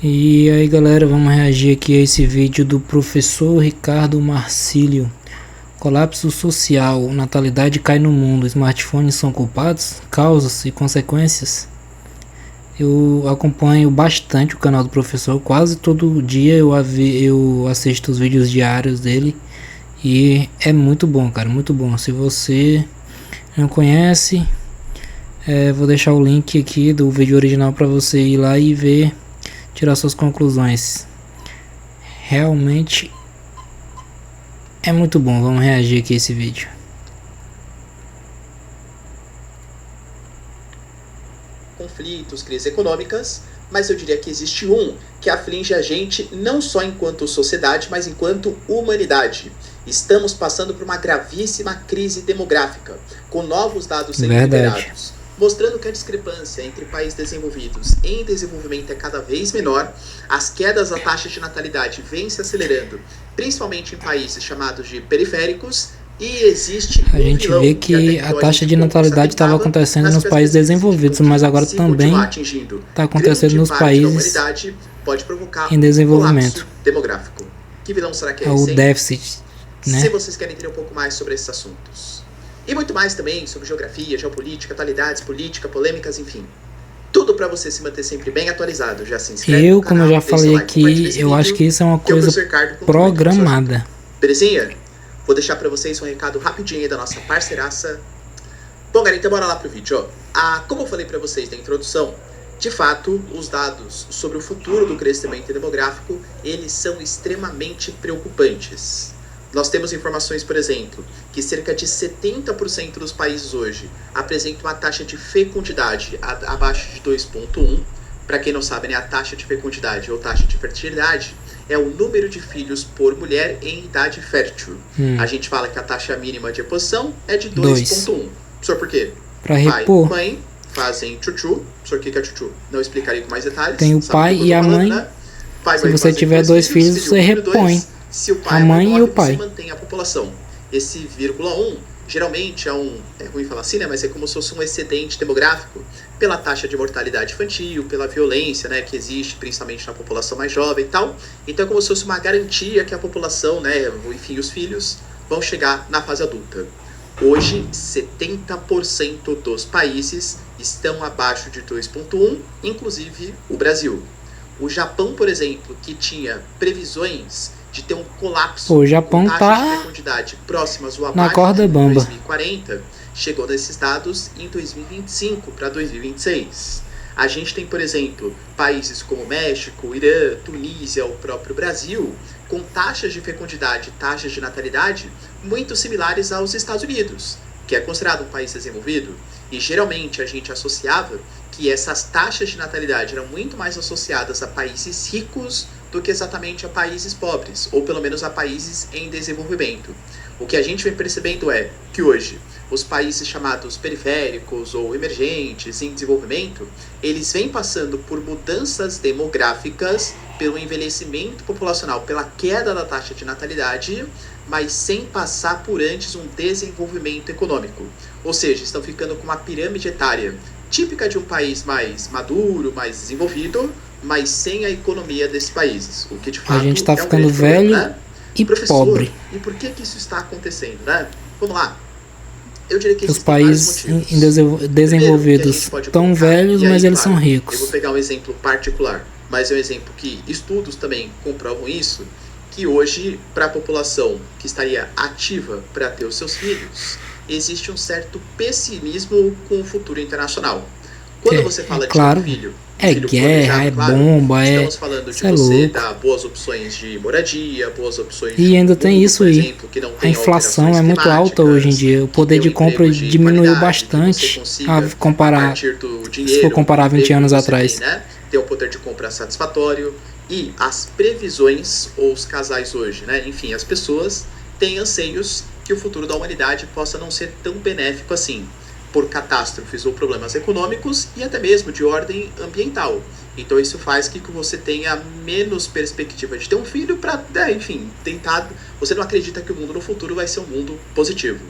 E aí galera, vamos reagir aqui a esse vídeo do professor Ricardo Marcílio. Colapso social, natalidade cai no mundo, smartphones são culpados? Causas e consequências? Eu acompanho bastante o canal do professor, quase todo dia eu assisto os vídeos diários dele. E é muito bom, cara, muito bom. Se você não conhece, vou deixar o link aqui do vídeo original para você ir lá e ver, tirar suas conclusões. Realmente é muito bom. Vamos reagir aqui a esse vídeo. Conflitos, crises econômicas, mas eu diria que existe um que aflige a gente não só enquanto sociedade, mas enquanto humanidade. Estamos passando por uma gravíssima crise demográfica, com novos dados sendo liberados, mostrando que a discrepância entre países desenvolvidos e em desenvolvimento é cada vez menor. As quedas da taxa de natalidade vêm se acelerando, principalmente em países chamados de periféricos, e existe a gente vê que a taxa de natalidade estava acontecendo nos países desenvolvidos, mas agora também está acontecendo nos países em desenvolvimento. Demográfico. Que vilão será que é o esse, hein? Déficit, né? Se vocês querem entender um pouco mais sobre esses assuntos. E muito mais também sobre geografia, geopolítica, atualidades, política, polêmicas, enfim. Tudo para você se manter sempre bem atualizado. Já se inscreve no canal, como eu já falei aqui, eu acho que isso é uma coisa programada. Belezinha? Vou deixar para vocês um recado rapidinho aí da nossa parceiraça. Bom, galera, então bora lá pro vídeo, ó. Como eu falei para vocês na introdução, de fato, os dados sobre o futuro do crescimento demográfico, eles são extremamente preocupantes. Nós temos informações, por exemplo, que cerca de 70% dos países hoje apresentam uma taxa de fecundidade abaixo de 2,1. Para quem não sabe, né, a taxa de fecundidade ou taxa de fertilidade é o número de filhos por mulher em idade fértil. A gente fala que a taxa mínima de reposição é de 2,1. Professor, por quê? Para repor. Pai e mãe fazem chuchu. Professor, o que é chuchu? Não explicaria com mais detalhes. Tem o pai e a mãe. Né? Pai, se você tiver dois filhos, você repõe. Se o pai a mãe e o pai. Você mantém a população. Esse vírgula 1 geralmente é ruim falar assim, né? Mas é como se fosse um excedente demográfico pela taxa de mortalidade infantil, pela violência, né, que existe principalmente na população mais jovem e tal. Então é como se fosse uma garantia que a população, né, enfim, os filhos vão chegar na fase adulta. Hoje, 70% dos países estão abaixo de 2,1, inclusive o Brasil. O Japão, por exemplo, que tinha previsões de ter um colapso, o Japão tá de fecundidade próximas ou na corda bamba. 2040, chegou nesses dados em 2025 para 2026. A gente tem, por exemplo, países como México, Irã, Tunísia, o próprio Brasil, com taxas de fecundidade, taxas de natalidade muito similares aos Estados Unidos, que é considerado um país desenvolvido, e geralmente a gente associava que essas taxas de natalidade eram muito mais associadas a países ricos do que exatamente a países pobres, ou pelo menos a países em desenvolvimento. O que a gente vem percebendo é que hoje os países chamados periféricos ou emergentes em desenvolvimento, eles vêm passando por mudanças demográficas, pelo envelhecimento populacional, pela queda da taxa de natalidade, mas sem passar por antes um desenvolvimento econômico. Ou seja, estão ficando com uma pirâmide etária típica de um país mais maduro, mais desenvolvido, mas sem a economia desses países. O que de fato a gente está ficando velho, né? E professor, pobre. E por que isso está acontecendo, né? Vamos lá. Eu diria que os países desenvolvidos estão velhos, mas eles são ricos. Eu vou pegar um exemplo particular, mas é um exemplo que estudos também comprovam isso, que hoje, para a população que estaria ativa para ter os seus filhos, existe um certo pessimismo com o futuro internacional. Quando você fala de um filho, guerra, bomba, estamos falando de você dar boas opções de moradia, boas opções e ainda tem isso aí. A inflação é muito alta hoje em dia. O poder de compra diminuiu bastante se for comparar 20 anos atrás. Ter um poder de compra satisfatório. E as previsões, ou os casais hoje, né? Enfim, as pessoas têm anseios que o futuro da humanidade possa não ser tão benéfico assim, por catástrofes ou problemas econômicos e até mesmo de ordem ambiental. Então isso faz que você tenha menos perspectiva de ter um filho para, enfim, tentar... Você não acredita que o mundo no futuro vai ser um mundo positivo.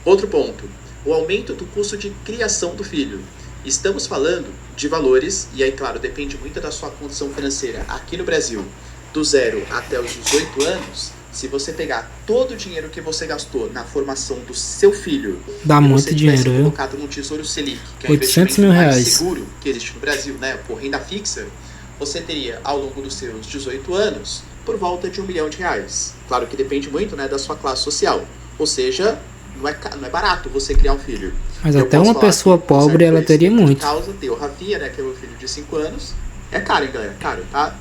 Outro ponto, o aumento do custo de criação do filho. Estamos falando de valores, e aí, claro, depende muito da sua condição financeira. Aqui no Brasil, do 0 até os 18 anos, se você pegar todo o dinheiro que você gastou na formação do seu filho, Dá muito dinheiro, viu? colocado no Tesouro Selic, que é o 800 investimento mil mais reais. seguro que existe no Brasil, né, por renda fixa, você teria, ao longo dos seus 18 anos, por volta de R$1 milhão. Claro que depende muito, né, da sua classe social. Ou seja, não é barato você criar um filho. Mas até uma pessoa pobre, ela teria muito. Causa, tem o Rafinha, né, que é meu filho de 5 anos. É caro, hein, galera? Caro, tá?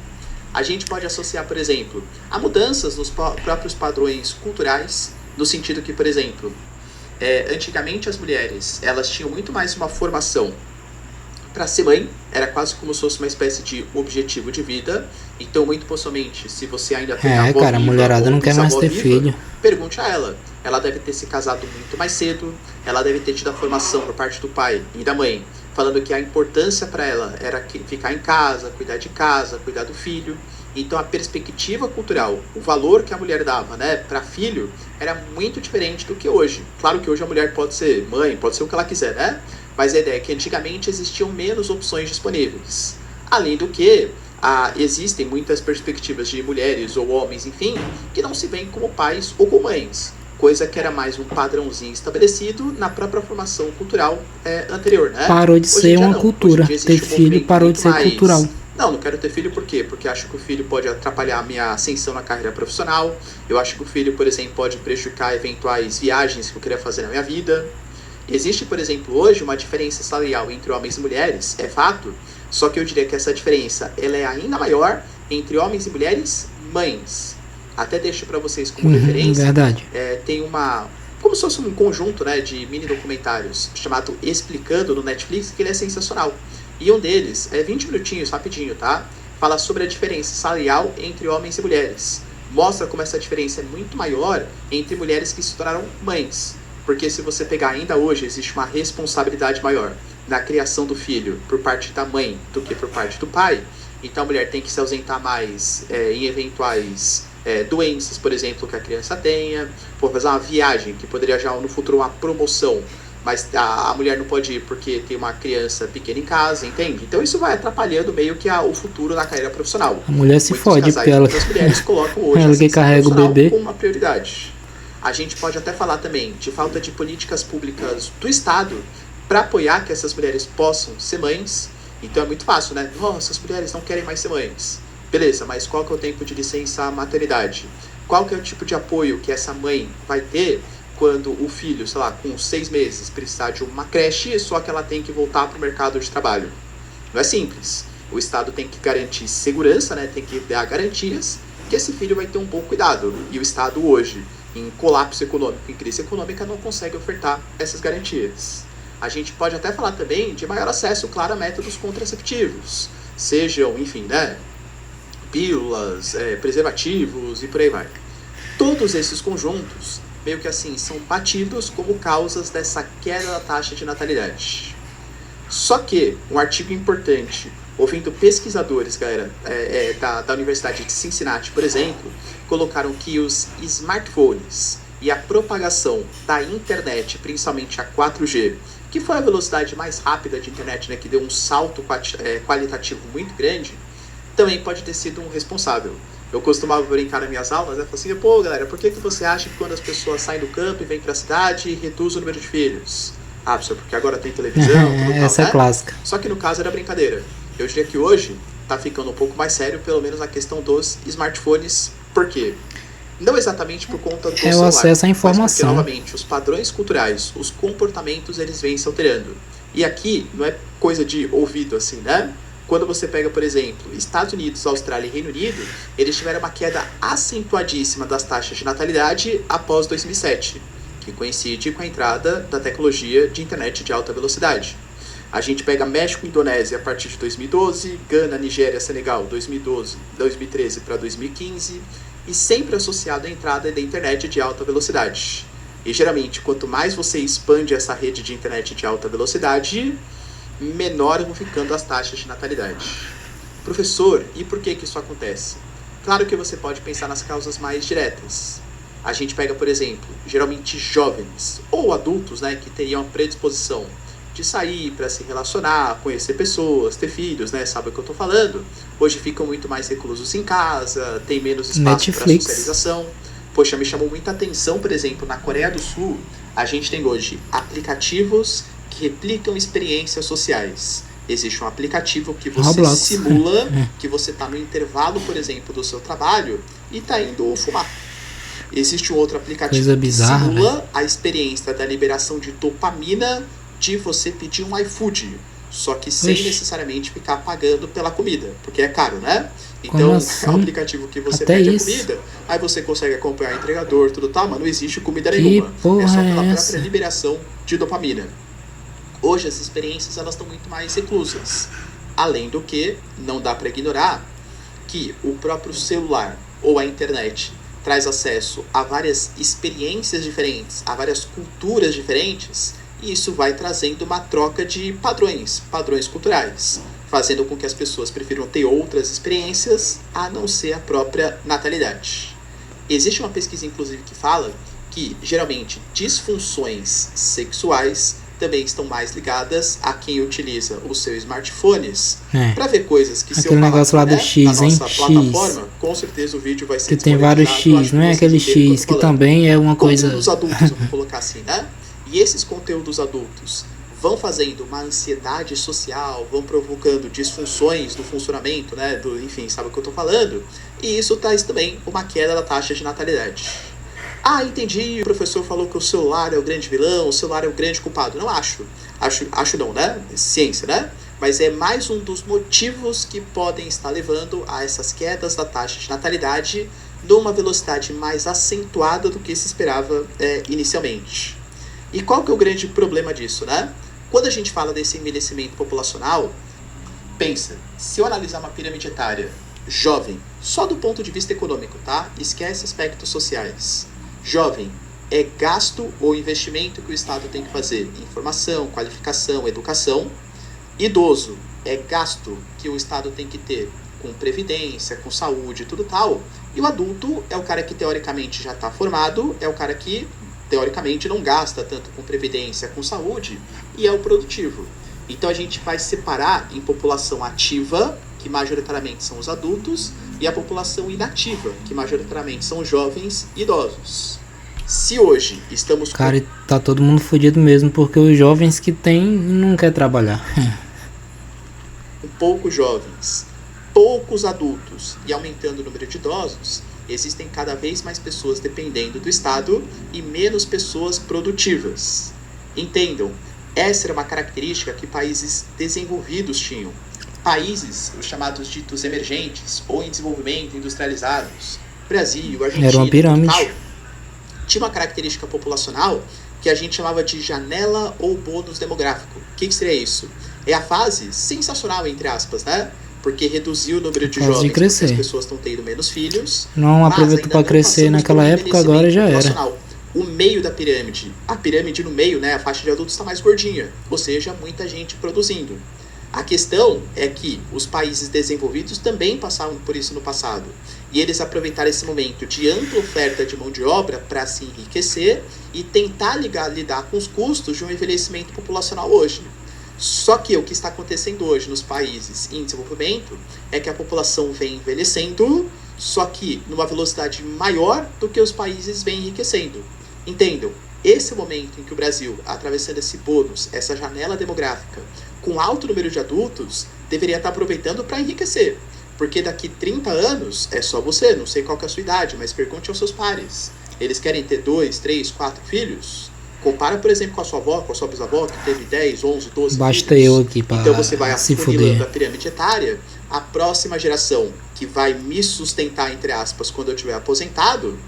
A gente pode associar, por exemplo, a mudanças nos próprios padrões culturais, no sentido que, por exemplo, antigamente as mulheres, elas tinham muito mais uma formação para ser mãe, era quase como se fosse uma espécie de objetivo de vida. Então, muito possivelmente, se você ainda tem avó cara, a viva, mulherada não quer mais ter viva, filho. Pergunte a ela. Ela deve ter se casado muito mais cedo, ela deve ter tido a formação por parte do pai e da mãe, falando que a importância para ela era ficar em casa, cuidar do filho. Então a perspectiva cultural, o valor que a mulher dava, né, para filho, era muito diferente do que hoje. Claro que hoje a mulher pode ser mãe, pode ser o que ela quiser, né? Mas a ideia é que antigamente existiam menos opções disponíveis. Além do que, existem muitas perspectivas de mulheres ou homens, enfim, que não se veem como pais ou como mães. Coisa que era mais um padrãozinho estabelecido na própria formação cultural anterior, né? Parou de ser uma cultura. Ter filho parou de ser cultural. Não quero ter filho por quê? Porque acho que o filho pode atrapalhar a minha ascensão na carreira profissional. Eu acho que o filho, por exemplo, pode prejudicar eventuais viagens que eu queria fazer na minha vida. Existe, por exemplo, hoje uma diferença salarial entre homens e mulheres, é fato, só que eu diria que essa diferença ela é ainda maior entre homens e mulheres mães. Até deixo para vocês como referência. Verdade. Tem como se fosse um conjunto, né, de mini documentários chamado Explicando no Netflix, que ele é sensacional. E um deles 20 minutinhos, rapidinho, tá? Fala sobre a diferença salarial entre homens e mulheres. Mostra como essa diferença é muito maior entre mulheres que se tornaram mães. Porque se você pegar ainda hoje, existe uma responsabilidade maior na criação do filho por parte da mãe do que por parte do pai. Então a mulher tem que se ausentar mais em eventuais doenças, por exemplo, que a criança tenha. Por fazer uma viagem, que poderia já no futuro uma promoção, mas a mulher não pode ir porque tem uma criança pequena em casa, entende? Então isso vai atrapalhando meio que o futuro na carreira profissional. A mulher se fode porque as mulheres colocam hoje ela que carrega o bebê como uma prioridade. A gente pode até falar também de falta de políticas públicas do Estado para apoiar que essas mulheres possam ser mães. Então é muito fácil, né? Nossa, as mulheres não querem mais ser mães. Beleza, mas qual que é o tempo de licença maternidade? Qual que é o tipo de apoio que essa mãe vai ter quando o filho, sei lá, com 6 meses precisar de uma creche, só que ela tem que voltar para o mercado de trabalho? Não é simples. O Estado tem que garantir segurança, né? Tem que dar garantias que esse filho vai ter um bom cuidado. E o Estado hoje, em colapso econômico, em crise econômica, não consegue ofertar essas garantias. A gente pode até falar também de maior acesso, claro, a métodos contraceptivos. Sejam, enfim, né, pílulas, preservativos e por aí vai. Todos esses conjuntos, meio que assim, são batidos como causas dessa queda da taxa de natalidade. Só que, um artigo importante, ouvindo pesquisadores, galera, da Universidade de Cincinnati, por exemplo, colocaram que os smartphones e a propagação da internet, principalmente a 4G, que foi a velocidade mais rápida de internet, né, que deu um salto qualitativo muito grande, também pode ter sido um responsável. Eu costumava brincar nas minhas aulas, né, falar assim, pô, galera, por que você acha que quando as pessoas saem do campo e vêm para a cidade, reduz o número de filhos? Ah, professor, porque agora tem televisão, tudo tal, essa né? é clássica. Só que no caso era brincadeira. Eu diria que hoje tá ficando um pouco mais sério, pelo menos a questão dos smartphones. Por quê? Não exatamente por conta do celular, o acesso à informação. mas porque, novamente, os padrões culturais, os comportamentos, eles vêm se alterando. E aqui não é coisa de ouvido assim, né? Quando você pega, por exemplo, Estados Unidos, Austrália e Reino Unido, eles tiveram uma queda acentuadíssima das taxas de natalidade após 2007, que coincide com a entrada da tecnologia de internet de alta velocidade. A gente pega México e Indonésia a partir de 2012, Gana, Nigéria, Senegal, 2013 para 2015, e sempre associado à entrada da internet de alta velocidade. E geralmente, quanto mais você expande essa rede de internet de alta velocidade, menor vão ficando as taxas de natalidade. Professor, e por que isso acontece? Claro que você pode pensar nas causas mais diretas. A gente pega, por exemplo, geralmente jovens ou adultos, né, que teriam predisposição de sair para se relacionar, conhecer pessoas, ter filhos, né? Sabe o que eu tô falando? Hoje ficam muito mais reclusos em casa, tem menos espaço para socialização. Poxa, me chamou muita atenção, por exemplo, na Coreia do Sul, a gente tem hoje aplicativos que replicam experiências sociais. Existe um aplicativo que você Roblox. simula que você está no intervalo, por exemplo, do seu trabalho e está indo fumar. Existe um outro aplicativo que simula a experiência da liberação de dopamina de você pedir um iFood, só que sem necessariamente ficar pagando pela comida, porque é caro, né? Então, é um aplicativo que você pede a comida, aí você consegue acompanhar o entregador, tudo tal, mas não existe comida nenhuma. É só pela própria liberação de dopamina. Hoje as experiências elas estão muito mais reclusas. Além do que, não dá para ignorar que o próprio celular ou a internet traz acesso a várias experiências diferentes, a várias culturas diferentes, e isso vai trazendo uma troca de padrões culturais, fazendo com que as pessoas prefiram ter outras experiências a não ser a própria natalidade. Existe uma pesquisa, inclusive, que fala que, geralmente, disfunções sexuais também estão mais ligadas a quem utiliza os seus smartphones para ver coisas que se eu falar negócio lá do X, na nossa plataforma, com certeza o vídeo vai ser que tem vários X, não é aquele X que também é uma coisa... Conteúdos adultos, eu vou colocar assim, né? E esses conteúdos adultos vão fazendo uma ansiedade social, vão provocando disfunções no funcionamento, né? Enfim, sabe o que eu tô falando? E isso traz também uma queda da taxa de natalidade. Ah, entendi, o professor falou que o celular é o grande vilão, o celular é o grande culpado. Não acho. Acho não, né? Ciência, né? Mas é mais um dos motivos que podem estar levando a essas quedas da taxa de natalidade numa velocidade mais acentuada do que se esperava inicialmente. E qual que é o grande problema disso, né? Quando a gente fala desse envelhecimento populacional, pensa, se eu analisar uma pirâmide etária jovem, só do ponto de vista econômico, tá? Esquece aspectos sociais. Jovem é gasto ou investimento que o Estado tem que fazer em formação, qualificação, educação. Idoso é gasto que o Estado tem que ter com previdência, com saúde, tudo tal. E o adulto é o cara que teoricamente já está formado, é o cara que teoricamente não gasta tanto com previdência, com saúde, e é o produtivo. Então a gente vai separar em população ativa, que majoritariamente são os adultos, e a população inativa, que majoritariamente são os jovens e idosos. Se hoje estamos... Cara, tá todo mundo fodido mesmo, porque os jovens que tem não quer trabalhar. Poucos jovens, poucos adultos e aumentando o número de idosos, existem cada vez mais pessoas dependendo do Estado e menos pessoas produtivas. Entendam, essa era uma característica que países desenvolvidos tinham. Países, os chamados ditos emergentes ou em desenvolvimento, industrializados, Brasil, Argentina, era uma pirâmide. Tal, tinha uma característica populacional que a gente chamava de janela ou bônus demográfico. O que seria isso? É a fase sensacional, entre aspas, né? Porque reduziu o número de jovens, porque as pessoas estão tendo menos filhos. Não aproveitou para crescer naquela época, agora já era. O meio da pirâmide, a pirâmide no meio, né, a faixa de adultos está mais gordinha, ou seja, muita gente produzindo. A questão é que os países desenvolvidos também passaram por isso no passado. E eles aproveitaram esse momento de ampla oferta de mão de obra para se enriquecer e tentar lidar com os custos de um envelhecimento populacional hoje. Só que o que está acontecendo hoje nos países em desenvolvimento é que a população vem envelhecendo, só que numa velocidade maior do que os países vêm enriquecendo. Entendam, esse momento em que o Brasil, atravessando esse bônus, essa janela demográfica, com alto número de adultos, deveria estar aproveitando para enriquecer. Porque daqui 30 anos, é só você, não sei qual que é a sua idade, mas pergunte aos seus pares. Eles querem ter 2, 3, 4 filhos? Compara, por exemplo, com a sua avó, com a sua bisavó, que teve 10, 11, 12 Basta filhos. Eu aqui para então você vai se afunilando fuder. a pirâmide etária. A próxima geração, que vai me sustentar, entre aspas, quando eu estiver aposentado,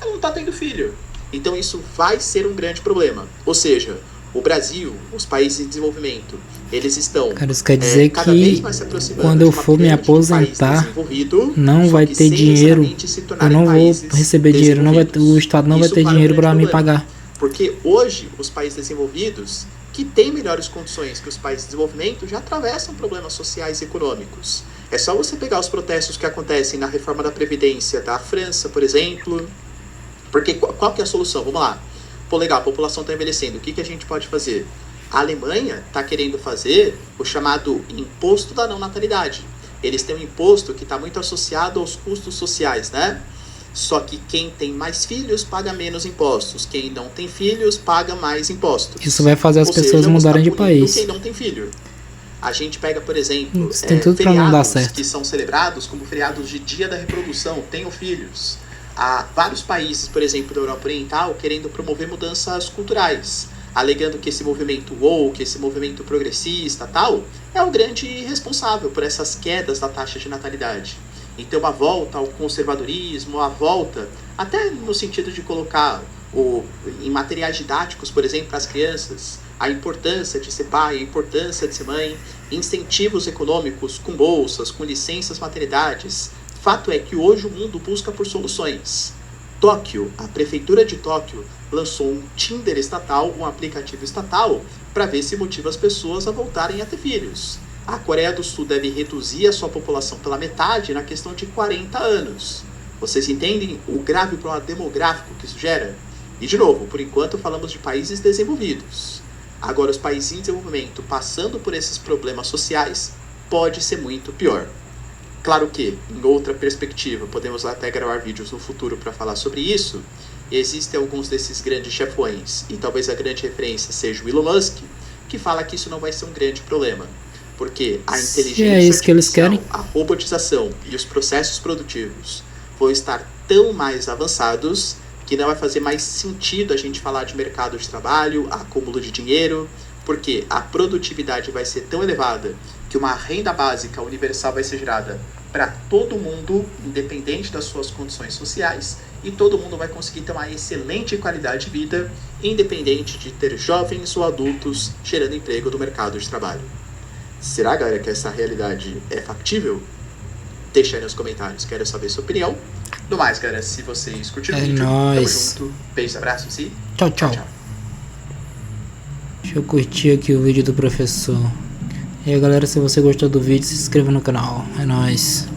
ela não está tendo filho. Então isso vai ser um grande problema. Ou seja, o Brasil, os países em desenvolvimento, eles estão Cara, isso quer dizer cada que vez mais se aproximando quando eu for me aposentar, não vai ter dinheiro, eu não vou receber dinheiro, o Estado não vai ter dinheiro para me pagar. Porque hoje, os países desenvolvidos, que têm melhores condições que os países de desenvolvimento, já atravessam problemas sociais e econômicos. É só você pegar os protestos que acontecem na reforma da Previdência da França, por exemplo. Porque qual que é a solução? Vamos lá. Pô, legal, a população está envelhecendo. O que a gente pode fazer? A Alemanha está querendo fazer o chamado imposto da não natalidade. Eles têm um imposto que está muito associado aos custos sociais, né? Só que quem tem mais filhos paga menos impostos. Quem não tem filhos paga mais impostos. Isso vai fazer as pessoas mudarem de país. Quem não tem filho. A gente pega, por exemplo, tem tudo pra não dar certo. Que são celebrados como feriados de dia da reprodução, tenham filhos. Há vários países, por exemplo, da Europa Oriental, querendo promover mudanças culturais, alegando que esse movimento woke, esse movimento progressista tal, é o grande responsável por essas quedas da taxa de natalidade. Então a volta ao conservadorismo, a volta, até no sentido de colocar em materiais didáticos, por exemplo, para as crianças, a importância de ser pai, a importância de ser mãe, incentivos econômicos com bolsas, com licenças maternidades. Fato é que hoje o mundo busca por soluções. Tóquio, a prefeitura de Tóquio, lançou um Tinder estatal, um aplicativo estatal, para ver se motiva as pessoas a voltarem a ter filhos. A Coreia do Sul deve reduzir a sua população pela metade na questão de 40 anos. Vocês entendem o grave problema demográfico que isso gera? E, de novo, por enquanto falamos de países desenvolvidos. Agora, os países em desenvolvimento passando por esses problemas sociais pode ser muito pior. Claro que, em outra perspectiva, podemos até gravar vídeos no futuro para falar sobre isso. Existem alguns desses grandes chefões, e talvez a grande referência seja o Elon Musk, que fala que isso não vai ser um grande problema. Porque a inteligência artificial, a robotização e os processos produtivos vão estar tão mais avançados que não vai fazer mais sentido a gente falar de mercado de trabalho, acúmulo de dinheiro, porque a produtividade vai ser tão elevada que uma renda básica universal vai ser gerada para todo mundo, independente das suas condições sociais, e todo mundo vai conseguir ter uma excelente qualidade de vida, independente de ter jovens ou adultos gerando emprego no mercado de trabalho. Será, galera, que essa realidade é factível? Deixa aí nos comentários, quero saber sua opinião. No mais, galera, se vocês curtiram o vídeo, tamo junto, beijos, abraços e tchau, tchau. Deixa eu curtir aqui o vídeo do professor. E aí, galera, se você gostou do vídeo, se inscreva no canal. É nóis.